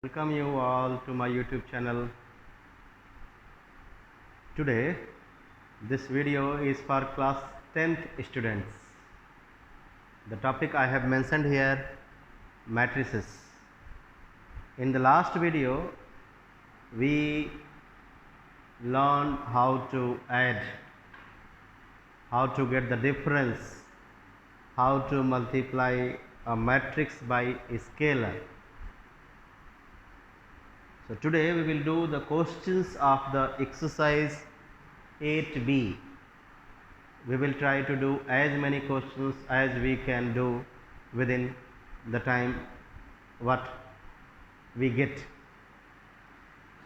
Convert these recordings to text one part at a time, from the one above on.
Welcome you all to my YouTube channel. Today this video is for class 10th students. The topic I have mentioned here, matrices. In the last video we learned how to add, how to get the difference, how to multiply a matrix by a scalar. So today we will do the questions of the exercise 8b. We will try to do as many questions as we can do within the time what we get.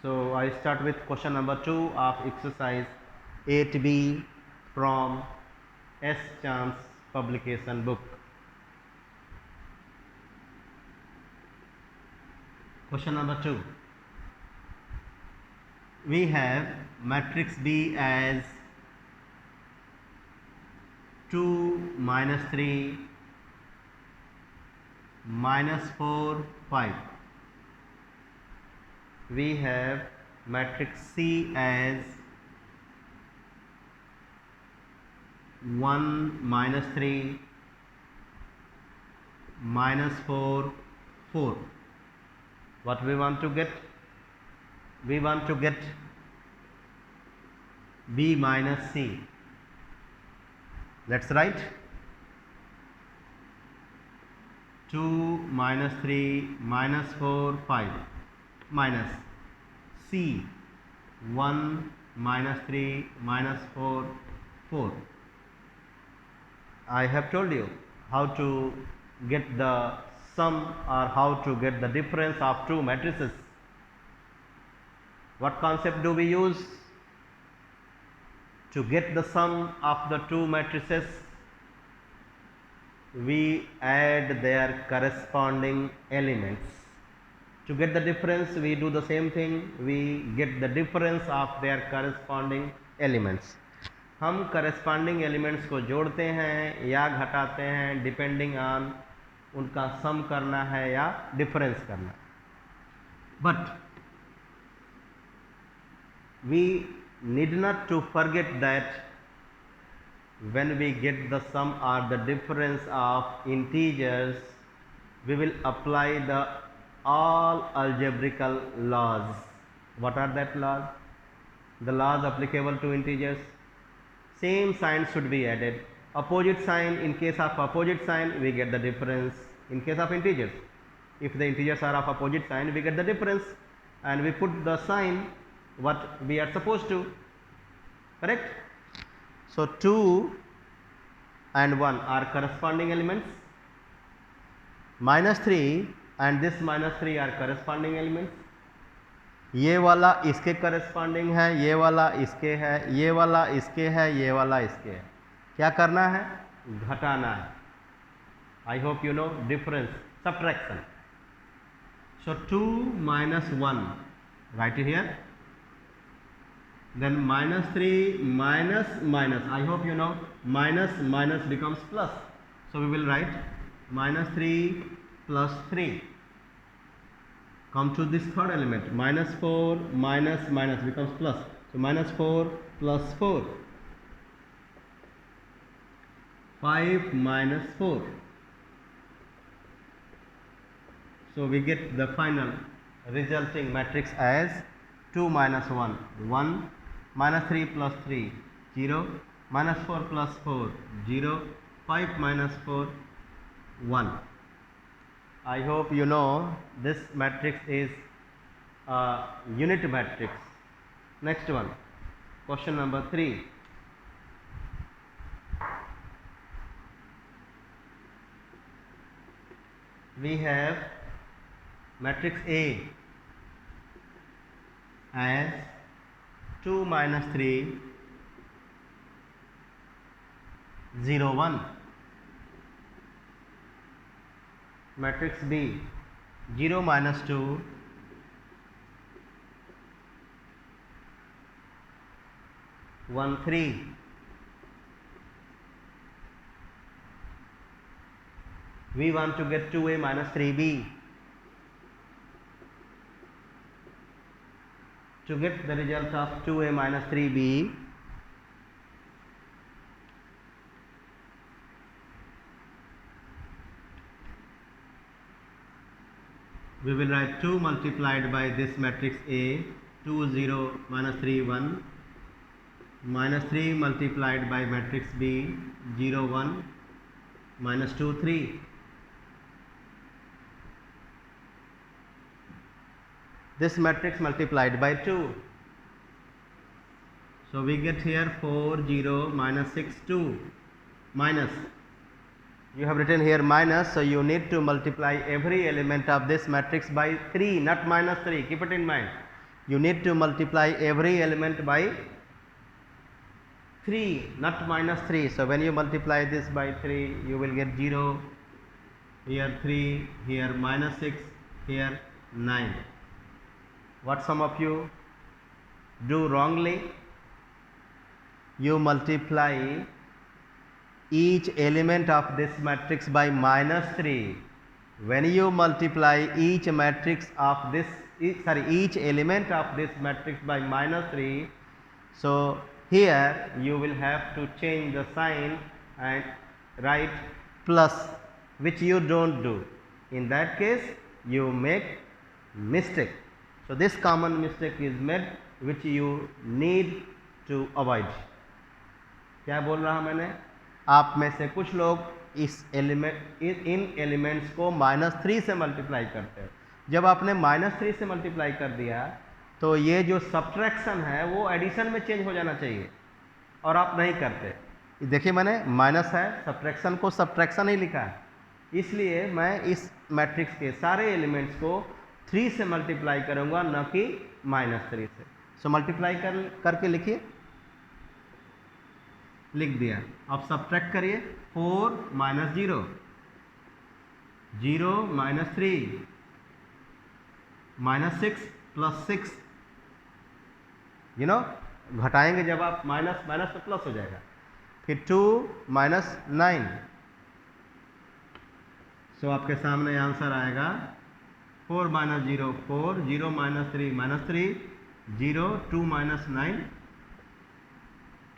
So I start with question number 2 of exercise 8b from S. Chance publication book. Question number 2. We have matrix B as 2 minus 3 minus 4 5. We have matrix C as 1 minus 3 minus 4 4. What we want to get? We want to get B minus C. Let's write 2 minus 3 minus 4 5 minus C 1 minus 3 minus 4 4. I have told you how to get the sum or how to get the difference of two matrices. What concept do we use to get the sum of the two matrices? We add their corresponding elements. To get the difference, we do the same thing. We get the difference of their corresponding elements. हम corresponding elements को जोड़ते हैं या घटाते हैं depending on उनका सम करना है या डिफरेंस करना. But we need not to forget that when we get the sum or the difference of integers, we will apply the all algebraical laws. What are that laws? The laws applicable to integers. Same sign should be added. Opposite sign, in case of opposite sign we get the difference. In case of integers, if the integers are of opposite sign, we get the difference and we put the sign what we are supposed to. Correct? So 2 and 1 are corresponding elements. Minus 3 and this minus 3 are corresponding elements. ये वाला इसके corresponding है, ये वाला इसके है, ये वाला इसके है, ये वाला इसके है. क्या करना है? घटाना है. I hope you know difference, subtraction. So 2 minus 1, write it here. Then minus 3 minus minus, I hope you know minus minus becomes plus. So we will write minus 3 plus 3. Come to this third element, minus 4 minus minus becomes plus. So minus 4 plus 4. 5 minus 4. So we get the final resulting matrix as 2 minus 1, 1, minus 3 plus 3, 0, minus 4 plus 4, 0, 5 minus 4, 1. I hope you know this matrix is a unit matrix. Next one, question number 3. We have matrix A as 2 minus 3 0 1. Matrix B 0 minus 2 1 3. We want to get 2A minus 3B. to get the result of 2a minus 3b, we will write 2 multiplied by this matrix A, 2 0 minus 3 1, minus 3 multiplied by matrix B, 0 1 minus 2 3. This matrix multiplied by 2. So we get here 4 0 minus 6 2 minus. You have written here minus, so you need to multiply every element of this matrix by 3, not minus 3. Keep it in mind. You need to multiply every element by 3, not minus 3. So when you multiply this by 3, you will get 0, here 3, here minus 6, here 9. What some of you do wrongly? You multiply each element of this matrix by minus 3. When you multiply each matrix of this, each element of this matrix by minus 3, so here you will have to change the sign and write plus, which you don't do. In that case, you make mistake. So this common mistake is made, which you need to avoid. क्या बोल रहा मैंने? आप में से कुछ लोग इस एलिमेंट इन एलिमेंट्स को -3 से मल्टीप्लाई करते हैं। जब आपने -3 से मल्टीप्लाई कर दिया तो ये जो सब्ट्रैक्शन है वो एडिशन में चेंज हो जाना चाहिए, और आप नहीं करते। देखिए मैंने माइनस है, सब्ट्रैक्शन को सब्ट्रैक्शन ही लिखा है, इसलिए मैं इस मैट्रिक्स के सारे एलिमेंट्स को 3 से मल्टीप्लाई करूँगा, न कि -3 से। सो मल्टीप्लाई करके लिखिए। लिख दिया। अब सब्ट्रैक्ट करिए। 4 माइनस 0, 0 माइनस 3, माइनस 6 प्लस 6। घटाएंगे जब आप माइनस माइनस तो प्लस हो जाएगा। फिर 2 माइनस 9। सो आपके सामने आंसर आएगा 4 minus 0 4, 0 minus 3 minus 3, 0 2 minus 9,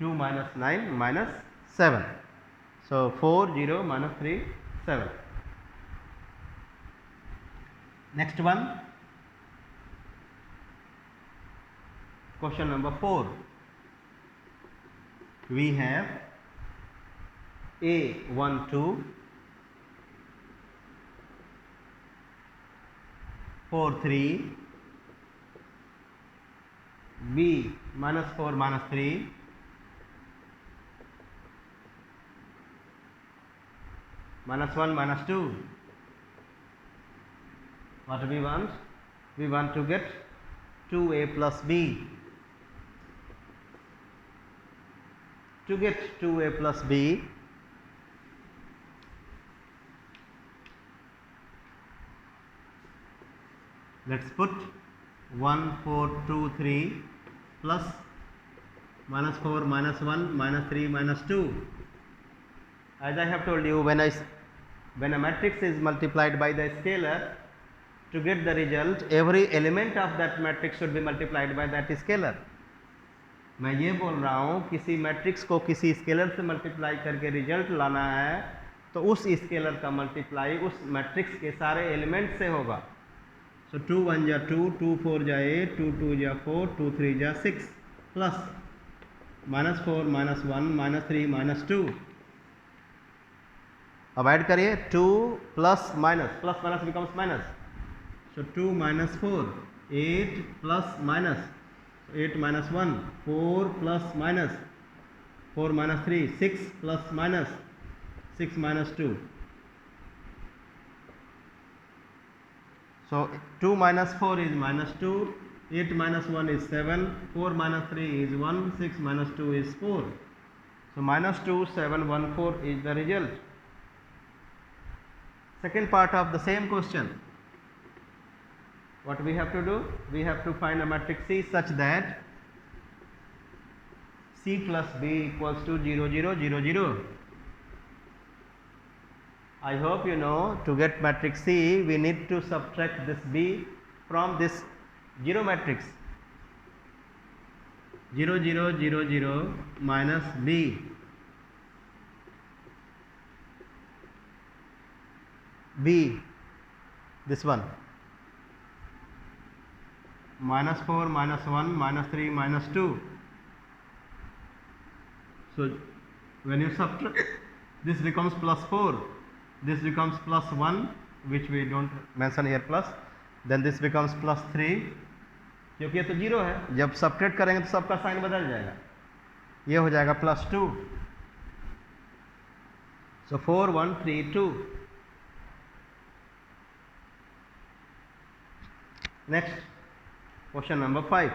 2 minus 9 minus 7. So 4 0 minus 3 7. Next one, question number 4. We have A 1 2, 4 3, B minus 4 minus 3, minus 1 minus 2. What do we want? We want to get 2a plus b. To get 2a plus b, let's put 1 4 2 3 plus minus 4 minus 1 minus 3 minus 2. As I have told you, when a matrix is multiplied by the scalar, to get the result, every element of that matrix should be multiplied by that scalar. मैं ये बोल रहा हूँ, किसी matrix को किसी scalar से multiply करके रिजल्ट लाना है तो उस स्केलर का मल्टीप्लाई उस मैट्रिक्स के सारे एलिमेंट से होगा। सो 2 1 जा 2, 2 4 जा 8, 2 2 जा 4, 2 3 जा 6 plus minus 4 minus 1 minus 3 minus 2। अब ऐड करिए 2 plus minus becomes minus. So 2 minus 4, 8 plus minus 8 minus 1, 4 plus minus 4 minus 3, 6 plus minus 6 minus 2। So 2 minus 4 is minus 2, 8 minus 1 is 7, 4 minus 3 is 1, 6 minus 2 is 4. So minus 2 7 1 4 is the result. Second part of the same question. What we have to do? We have to find a matrix C such that C plus B equals to 0 0 0 0. I hope you know, to get matrix C we need to subtract this B from this 0 matrix. 0 0 0 0 minus b, this one, minus 4 minus 1 minus 3 minus 2. So when you subtract, this becomes plus 4, this becomes plus 1, which we don't mention here plus, then this becomes plus 3, क्योंकि ये तो 0 है, जब subtract करेंगे तो सबका sign बदल जाएगा, ये हो जाएगा plus 2. So 4 1 3 2. Next, question number 5.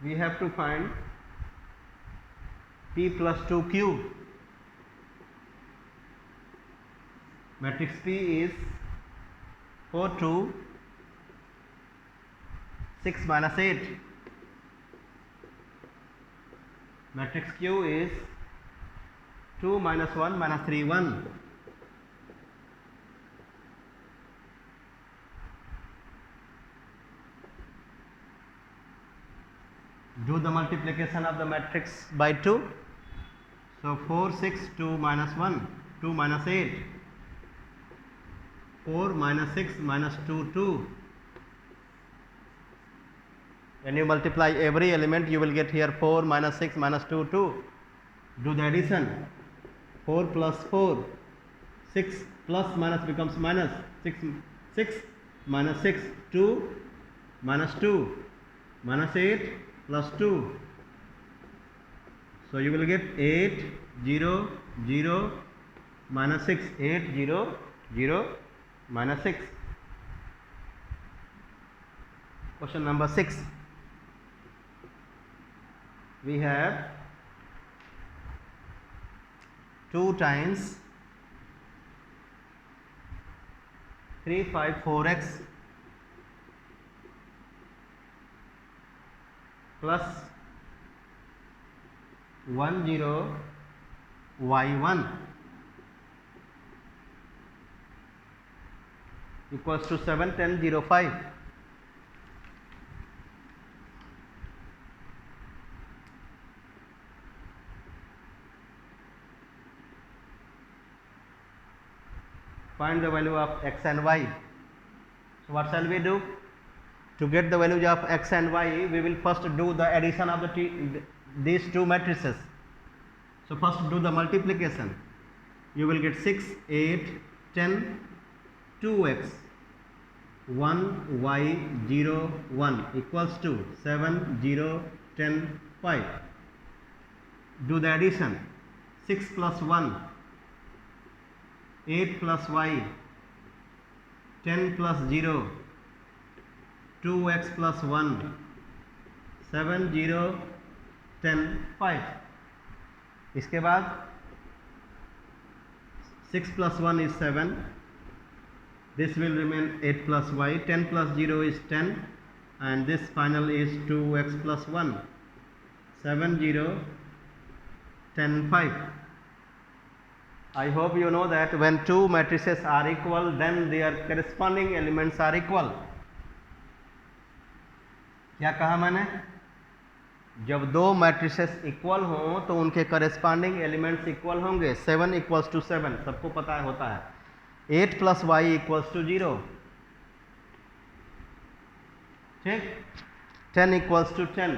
We have to find p plus 2 cube. Matrix P is 4 2 6 minus 8. Matrix Q is 2 minus 1 minus 3 1. Do the multiplication of the matrix by 2. So 4 6 2 minus 1 2 minus 8, 4 minus 6 minus 2 2. When you multiply every element, you will get here 4 minus 6 minus 2 2. Do the addition. 4 plus 4, 6 plus minus becomes minus, 6 minus 6 2 minus 2 minus 8 plus 2. So you will get 8 0 0 minus 6, 8 0 0 minus 6. Question number 6. We have 2 times 3 5 4x plus 1 0 y1 equals to 7 10 0 5. Find the value of x and y. So what shall we do? To get the values of x and y, we will first do the addition of these two matrices. So first do the multiplication. You will get 6 8 10 2x 1 y 0 1 equals to 7 0 10 5. Do the addition. 6 plus 1 8 plus y 10 plus 0 2x plus 1 7 0 10 5. इसके बाद 6 plus 1 is 7, this will remain 8 plus y, 10 plus 0 is 10, and this final is 2x plus 1 7 0 10 5. I hope you know that when two matrices are equal, then their corresponding elements are equal. क्या कहा मैंने? जब दो matrices equal हों तो उनके corresponding elements equal होंगे. 7 equals to 7 सबको पता है होता है. 8 प्लस वाई इक्वल्स टू 0. ठीक. 10 इक्वल्स टू 10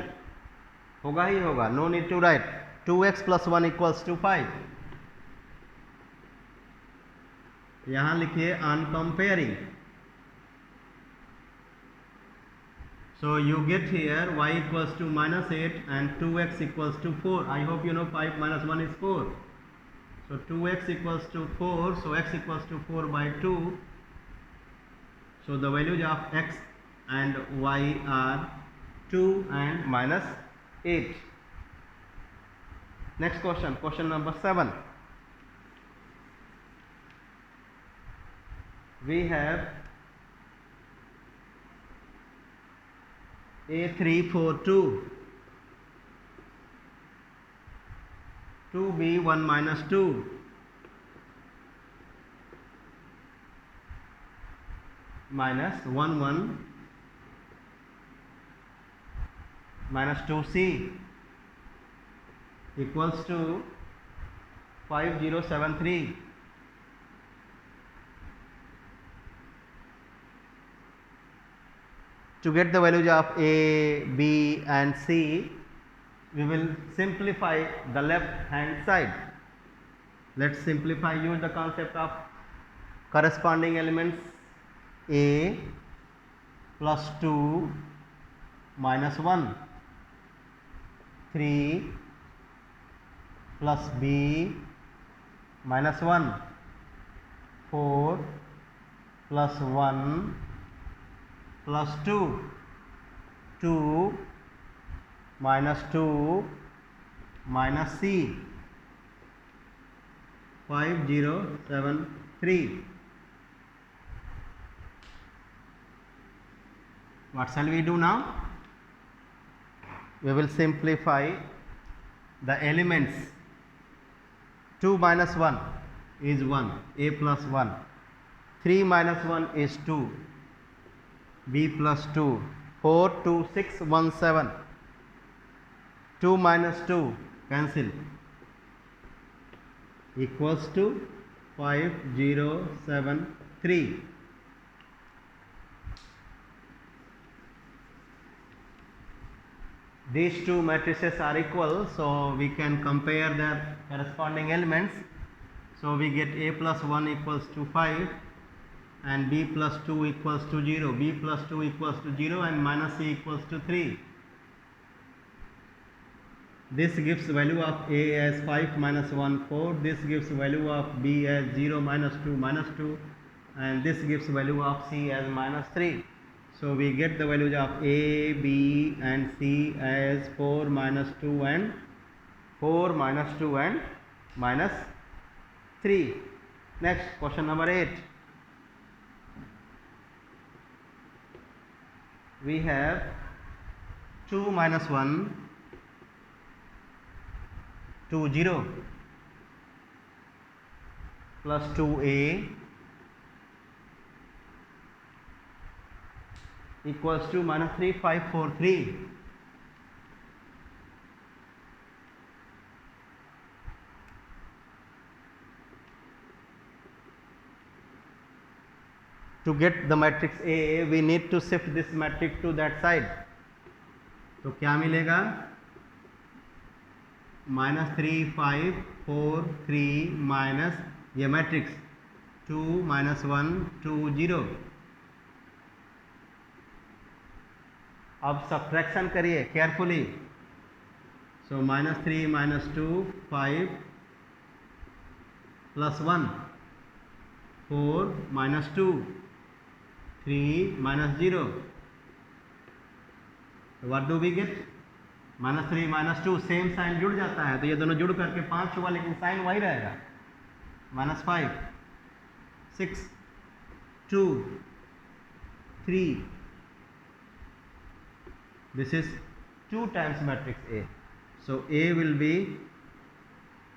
होगा ही होगा. No need to write. 2x plus 1 equals to 5. यहां लिखिए on comparing. So you get here y equals to minus 8 and 2x equals to 4. I hope you know 5 minus 1 is 4. So 2x equals to 4. So x equals to 4 by 2. So the values of x and y are 2 and minus 8. Next question, question number 7. We have A3 4 2, 2b 1 minus 2, minus 1 1 minus 2c equals to 5073. To get the values of A, B and C, we will simplify the left hand side. Let's simplify. Use the concept of corresponding elements. A plus 2 minus 1, 3 plus B minus 1, 4 plus 1 plus 2, 2 minus 2 minus C, 5073. What shall we do now? We will simplify the elements. 2 minus 1 is 1, A plus 1. 3 minus 1 is 2, B plus 2. 4, 2, 6, 1, 7. 2 minus 2 cancel, equals to 5073. These two matrices are equal, so we can compare their corresponding elements. So we get A plus 1 equals to 5 and B plus 2 equals to 0, B plus 2 equals to 0 and minus C equals to 3. This gives value of A as 5 minus 1 4, this gives value of B as 0 minus 2 minus 2 and this gives value of C as minus 3. So we get the values of A, B and C as 4 minus 2 and 4 minus 2 and minus 3. Next, question number 8. We have 2 minus 1, 2 0 plus 2A equals to minus 3 5 4 3. To get the matrix A, we need to shift this matrix to that side. तो क्या मिलेगा? minus 3 5 4 3 minus ये matrix 2 minus 1 2 0. अब subtraction करिए carefully. So minus 3 minus 2 5 plus 1 4 minus 2 3 minus 0. What do we get? minus 3 minus 2 same sign जुड़ जाता है तो ये दोनों जुड़ करके 5 हुआ, लेकिन साइन वही रहेगा. minus 5 6 2 3. This is 2 times matrix A. So A will be,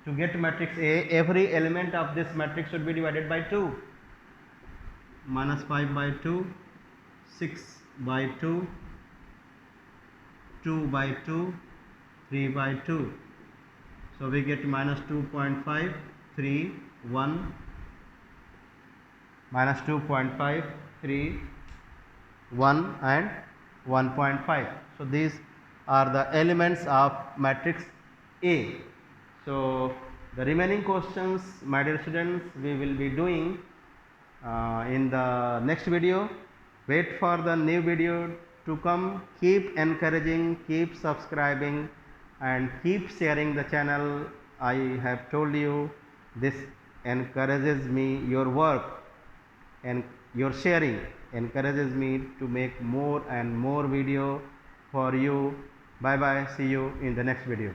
to get matrix A, every element of this matrix should be divided by 2. minus 5 by 2, 6 by 2, 2 by 2, 3 by 2. So we get minus 2.5, 3, 1, minus 2.5, 3, 1 and 1.5. So these are the elements of matrix A. So the remaining questions, my dear students, we will be doing in the next video. Wait for the new video to come. Keep encouraging, keep subscribing and keep sharing the channel. I have told you this encourages me, your work and your sharing encourages me to make more and more video for you. Bye bye, see you in the next video.